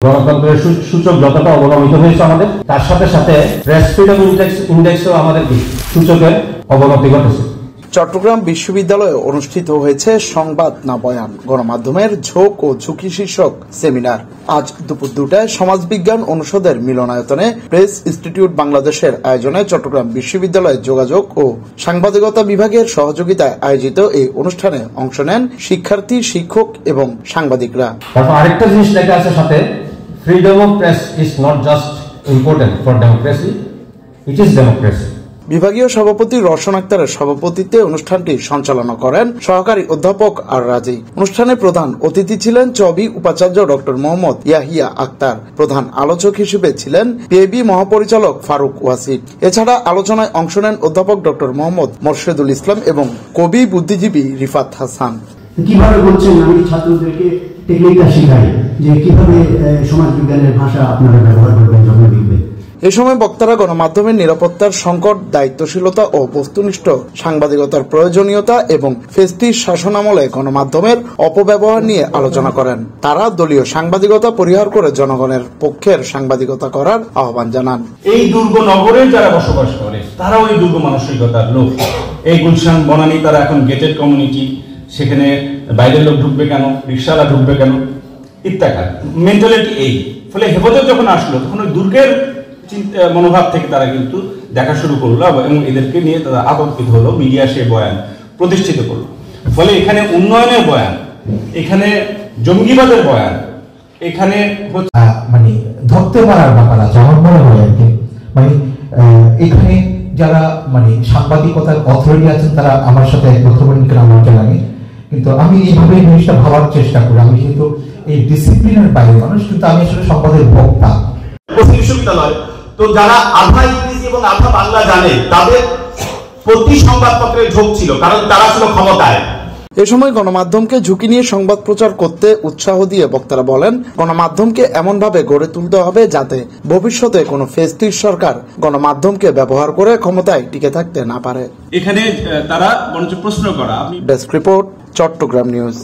গণতন্ত্রের সূচক যতটা অবনমিত হয়েছে আমাদের, তার সাথে সাথে প্রেস ফ্রিডম ইন্ডেক্সও আমাদের সূচকের অবনতি ঘটেছে। চট্টগ্রাম বিশ্ববিদ্যালয়ে অনুষ্ঠিত হয়েছে সংবাদ না বয়ান গণমাধ্যমের ঝোঁক ও ঝুঁকি শীর্ষক সেমিনার। আজ দুপুর 2টায় সমাজবিজ্ঞান অনুষদের মিলনায়তনে প্রেস ইনস্টিটিউট বাংলাদেশের আয়োজনে চট্টগ্রাম বিশ্ববিদ্যালয়ের যোগাযোগ ও সাংবাদিকতা বিভাগের সহযোগিতায় আয়োজিত এই অনুষ্ঠানে অংশ নেন শিক্ষার্থী, শিক্ষক এবং সাংবাদিকরা। আরেকটা জিনিস লেখা আছে সাথে, freedom of press is not just important for democracy, it is democracy. বিভাগীয় সভাপতি রওশন আক্তারের সভাপতিত্বে অনুষ্ঠানটি সঞ্চালনা করেন সহকারী অধ্যাপক আর রাজি। অনুষ্ঠানে প্রধান অতিথি ছিলেন চবি উপাচার্য ডক্টর মোহাম্মদ ইয়াহিয়া আক্তার। প্রধান আলোচক হিসেবে ছিলেন পিএবি মহাপরিচালক ফারুক ওয়াসিদ। এছাড়া আলোচনায় অংশ নেন অধ্যাপক ডক্টর মোহাম্মদ মোর্শেদুল ইসলাম এবং কবি বুদ্ধিজীবী রিফাত হাসান। কিভাবে বলছেন আমি ছাত্রদেরকে টেকনিকটা শেখাই যে কিভাবে সমাজবিজ্ঞানের ভাষা আপনারা ব্যবহার করবেন যখন লিখবেন। এ সময় বক্তারা গণমাধ্যমের নিরাপত্তার সংকট, দায়িত্বশীলতা ও বস্তুনিষ্ঠ সাংবাদিকতার প্রয়োজনীয়তা এবং ফেস্টির শাসনামলে গণমাধ্যমের অপব্যবহার নিয়ে আলোচনা করেন। তারা দলীয় সাংবাদিকতা পরিহার করে জনগণের পক্ষের সাংবাদিকতা করার আহ্বান জানান। এই দুর্গ নগরে যারা বসবাস করে তারাও এই দুর্গ মানসিকতার লোক। এই গুলশান বনানী তারা এখন গেটেড কমিউনিটি, সেখানে বাইরের লোক ঢুকবে কেন, রিক্সাওয়ালা ঢুকবে কেন ইত্যাদি মেন্টালিটি। এই ফলে হেফাজত যখন আসলো তখন ওই দুর্গের মনোভাব থেকে তারা কিন্তু দেখা শুরু করলো এবং এদেরকে নিয়ে তারা আতঙ্কিত হলো। মিডিয়া সে বয়ান প্রতিষ্ঠিত করলো। ফলে এখানে উন্নয়নের বয়ান, এখানে জঙ্গিবাদের বয়ান, এখানে মানে ধরতে পারার ব্যাপার আছে আমার মনে হয় আর কি। মানে এখানে যারা মানে সাংবাদিকতার অথরিটি আছেন তারা আমার সাথে একমত হবেন কিনা আমার জানা নেই, কিন্তু আমি এইভাবে জিনিসটা ভাবার চেষ্টা করি। আমি কিন্তু এই ডিসিপ্লিনের বাইরে মানুষ, কিন্তু আমি আসলে সংবাদের বক্তা। বিশ্ববিদ্যালয় তো যারা আধা ইংরেজি এবং আধা বাংলা জানে তাদের প্রতি সংবাদপত্রের ঝোঁক ছিল, কারণ তারা ছিল ক্ষমতায়। এ সময় গণমাধ্যমকে ঝুঁকি নিয়ে সংবাদ প্রচার করতে উৎসাহ দিয়ে বক্তারা বলেন, গণমাধ্যমকে এমনভাবে গড়ে তুলতে হবে যাতে ভবিষ্যতে কোনো ফেস্টির সরকার গণমাধ্যমকে ব্যবহার করে ক্ষমতায় টিকে থাকতে না পারে। এখানে তারা বরঞ্চ প্রশ্ন করা। Desk report, Chattogram news.